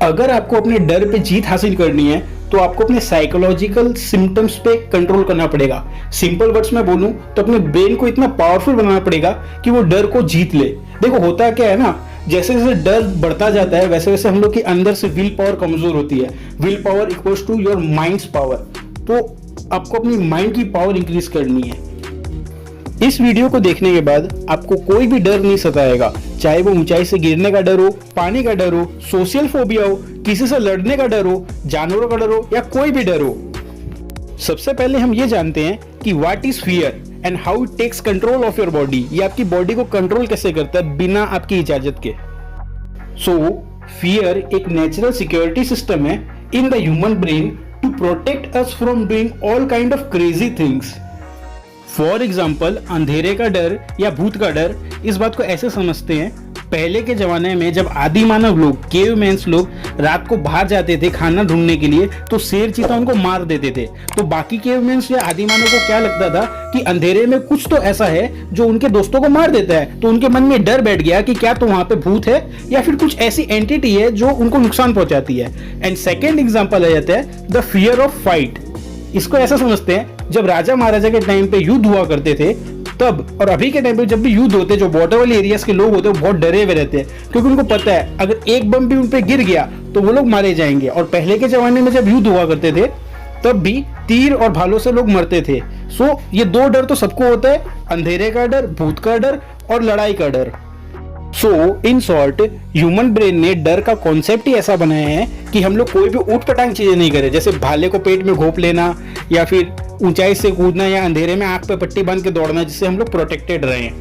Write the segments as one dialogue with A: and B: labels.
A: अगर आपको अपने डर पे जीत हासिल करनी है तो आपको अपने साइकोलॉजिकल सिम्टम्स पे कंट्रोल करना पड़ेगा। सिंपल वर्ड्स में बोलूं तो अपने ब्रेन को इतना पावरफुल बनाना पड़ेगा कि वो डर को जीत ले। देखो होता क्या है ना, जैसे जैसे डर बढ़ता जाता है वैसे वैसे हम लोग के अंदर से विल पावर कमजोर होती है। Will power equals to your mind's power. तो आपको अपनी माइंड की पावर इंक्रीज करनी है। इस वीडियो को देखने के बाद आपको कोई भी डर नहीं सताएगा, चाहे वो ऊंचाई से गिरने का डर हो, पानी का डर हो, सोशल फोबिया हो, किसी से लड़ने का डर हो, जानवरों का डर हो या कोई भी डर हो। सबसे पहले हम ये जानते हैं कि what is fear and how it takes control of your body. ये आपकी बॉडी को कंट्रोल कैसे करता है बिना आपकी इजाजत के। फियर एक नेचुरल सिक्योरिटी सिस्टम है in the human brain to protect us from doing all kind of crazy things. For example अंधेरे का डर या भूत का डर, इस बात को ऐसे समझते हैं, पहले के जमाने में जब आदि मानव लोग, केवमैन्स लोग रात को बाहर जाते थे खाना ढूंढने के लिए तो शेर चीता उनको मार देते थे। तो बाकी केवमैन्स या आदि मानव को क्या लगता था कि अंधेरे में कुछ तो ऐसा है जो उनके दोस्तों को मार देता है। तो उनके मन में डर बैठ गया कि क्या तो वहां पे भूत है या फिर कुछ ऐसी एंटिटी है जो उनको नुकसान पहुंचाती है। एंड सेकेंड एग्जाम्पल आ जाता है द फियर ऑफ फाइट। इसको ऐसा समझते हैं, जब राजा महाराजा के टाइम पे युद्ध हुआ करते थे तब और अभी के टाइम पे जब भी युद्ध होते हैं, जो बॉर्डर वाले एरियाज के लोग होते हैं वो बहुत डरे हुए रहते हैं, क्योंकि उनको पता है अगर एक बम भी उन पे गिर गया तो वो लोग मारे जाएंगे। और पहले के जमाने में जब युद्ध हुआ करते थे तब भी तीर और भालों से लोग मरते थे। ये दो डर तो सबको होता है, अंधेरे का डर, भूत का डर और लड़ाई का डर। इन शॉर्ट ह्यूमन ब्रेन ने डर का कॉन्सेप्ट ही ऐसा बनाया है कि हम लोग कोई भी ऊट पटांग चीजें नहीं करें, जैसे भाले को पेट में घोंप लेना या फिर ऊंचाई से कूदना या अंधेरे में आंख पे पट्टी बांध के दौड़ना, जिससे हम लोग प्रोटेक्टेड रहें।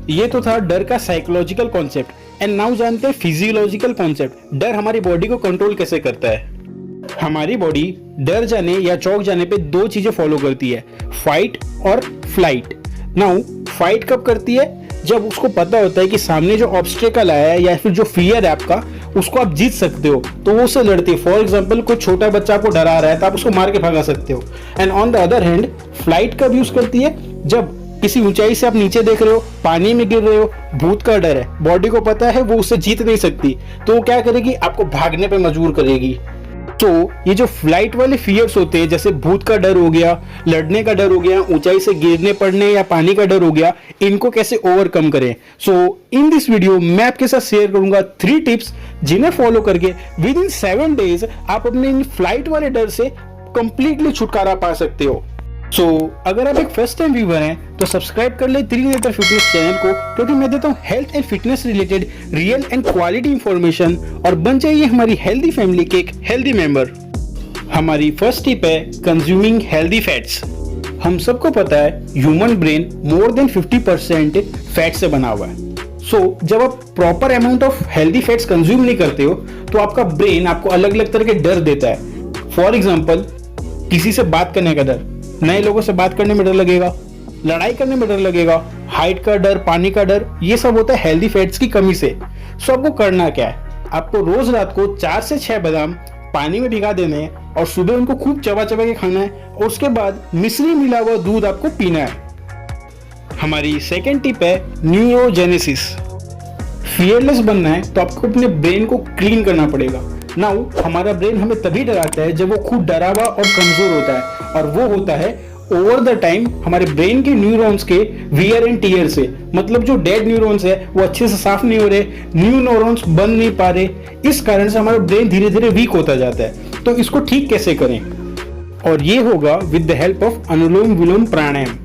A: ये तो था डर का साइकोलॉजिकल कॉन्सेप्ट। एंड नाउ जानते हैं फिजियोलॉजिकल कॉन्सेप्ट। डर हमारी बॉडी को कंट्रोल कैसे करता है। हमारी बॉडी डर जाने या चौंक जाने पे दो चीजें फॉलो करती है, फाइट और फ्लाइट। नाउ फाइट कब करती है? जब उसको पता होता है कि सामने जो ऑब्स्टेकल आया है या फिर जो फियर है आपका, उसको आप जीत सकते हो तो वो उससे लड़ती है। फॉर एग्जाम्पल कोई छोटा बच्चा आपको डरा रहा है तो आप उसको मार के भगा सकते हो। And on the other hand flight कब यूज करती है? जब किसी ऊंचाई से आप नीचे देख रहे हो, पानी में गिर रहे हो, भूत का डर है, बॉडी को पता है वो उससे जीत नहीं सकती, तो वो क्या करेगी? आपको भागने पे मजबूर करेगी। ये जो फ्लाइट वाले फियर्स होते हैं, जैसे भूत का डर हो गया, लड़ने का डर हो गया, ऊंचाई से गिरने पड़ने या पानी का डर हो गया, इनको कैसे ओवरकम करें। इन दिस वीडियो मैं आपके साथ शेयर करूंगा 3 टिप्स जिन्हें फॉलो करके विद इन 7 डेज आप अपने इन फ्लाइट वाले डर से कंप्लीटली छुटकारा पा सकते हो। अगर आप एक फर्स्ट टाइम व्यूअर हैं तो सब्सक्राइब कर ले त्रिनेत्र फिटनेस चैनल को, क्योंकि मैं देता हूं health and fitness related real and quality information, और बन जाइए हमारी हेल्दी फैमिली के एक हेल्दी मेंबर। हमारी फर्स्ट टिप है कंज्यूमिंग हेल्दी फैट्स। हम सबको पता है human brain more than 50% fat से बना हुआ है। जब आप proper amount of healthy fats consume नहीं करते हो तो आपका ब्रेन आपको अलग अलग तरह के डर देता है। फॉर एग्जाम्पल किसी से बात करने का डर, नए लोगों से बात करने में डर लगेगा, लड़ाई करने में डर लगेगा, हाइट का डर, पानी का डर, ये सब होता है हेल्दी फैट्स की कमी से। आपको करना क्या है? आपको रोज रात को 4 से 6 बादाम पानी में भिगा देने हैं और सुबह उनको खूब चबा चबा के खाना है, और उसके बाद मिश्री मिला हुआ दूध आपको पीना है। हमारी सेकेंड टिप है न्यूरोजेनेसिस। फियरलेस बनना है तो आपको अपने ब्रेन को क्लीन करना पड़ेगा। नाउ हमारा ब्रेन हमें तभी डराता है जब वो खूब डरा हुआ और कमजोर होता है, और वो होता है ओवर द टाइम हमारे ब्रेन के न्यूरॉन्स के वियर एंड टीयर से। मतलब जो डेड न्यूरॉन्स है वो अच्छे से साफ नहीं हो रहे, न्यू न्यूरॉन्स बन नहीं पा रहे, इस कारण से हमारा ब्रेन धीरे धीरे वीक होता जाता है। तो इसको ठीक कैसे करें? और ये होगा विद द हेल्प ऑफ अनुलोम विलोम प्राणायाम।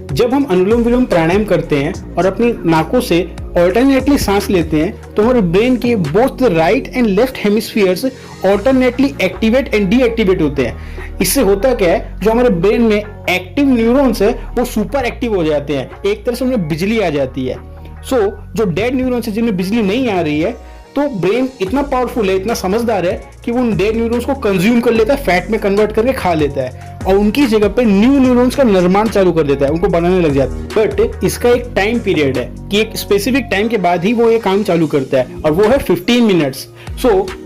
A: जब हम अनुलोम विलोम प्राणायाम करते हैं और अपनी नाकों से ऑल्टरनेटली सांस लेते हैं तो हमारे ब्रेन के both the right and left hemispheres alternately activate and deactivate होते हैं। इससे होता क्या है, जो हमारे ब्रेन में एक्टिव न्यूरॉन्स है वो सुपर एक्टिव हो जाते हैं, एक तरह से उनमें बिजली आ जाती है। जो डेड न्यूरॉन्स है जिनमें बिजली नहीं आ रही है, तो ब्रेन इतना पावरफुल है, इतना समझदार है कि वो उन डेड न्यूरॉन्स को कंज्यूम कर लेता है, फैट में कन्वर्ट करके खा लेता है और उनकी जगह पे न्यू न्यूरॉन्स का निर्माण चालू कर देता है, उनको बनाने लग जाता है। बट इसका एक टाइम पीरियड है कि एक स्पेसिफिक टाइम के बाद ही वो ये काम चालू करता है, और वो है 15 मिनट्स।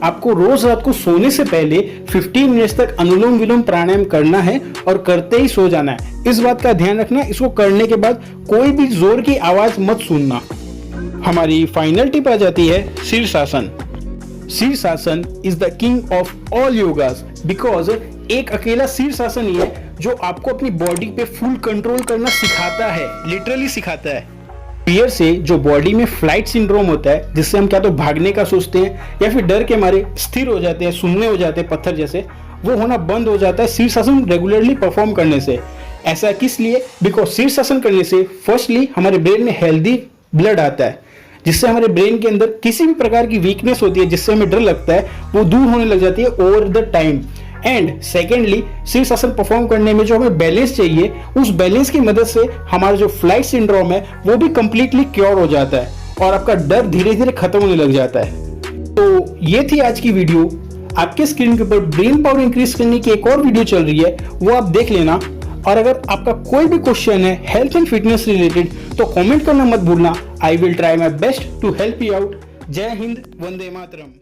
A: आपको रोज रात को सोने से पहले 15 मिनट्स तक अनुलोम विलोम प्राणायाम करना है और करते ही सो जाना है। इस बात का ध्यान रखना, इसको करने के बाद कोई भी जोर की आवाज मत सुनना। हमारी फाइनल टिप आ जाती है shirshasana. Shirshasana is the king of all yogas because एक अकेला शीर्षासन ही है जो आपको अपनी बॉडी पे फुल कंट्रोल करना सिखाता है, लिटरली सिखाता है। फियर से जो बॉडी में फ्लाइट सिंड्रोम होता है, जिससे हम क्या तो भागने का सोचते हैं या फिर डर के मारे स्थिर हो जाते हैं, सुन्ने हो जाते हैं पत्थर जैसे, वो होना बंद हो जाता है शीर्षासन रेगुलरली परफॉर्म करने से। ऐसा किस लिए? बिकॉज शीर्षासन करने से फर्स्टली हमारे ब्रेन में हेल्दी ब्लड आता है, जिससे हमारे ब्रेन के अंदर किसी भी प्रकार की वीकनेस होती है जिससे हमें डर लगता है, वो दूर होने लग जाती है over the time. And secondly शीर्षासन परफॉर्म करने में जो हमें बैलेंस चाहिए, उस बैलेंस की मदद से हमारा जो फ्लाइट सिंड्रोम है वो भी कंप्लीटली क्योर हो जाता है और आपका डर धीरे धीरे खत्म होने लग जाता है। तो ये थी आज की वीडियो। आपके स्क्रीन के ऊपर ब्रेन पावर इंक्रीज करने की एक और वीडियो चल रही है, वो आप देख लेना। और अगर आपका कोई भी क्वेश्चन है हेल्थ एंड फिटनेस रिलेटेड तो कमेंट करना मत भूलना। I will try my best to help you out. Jai Hind, Vande Mataram.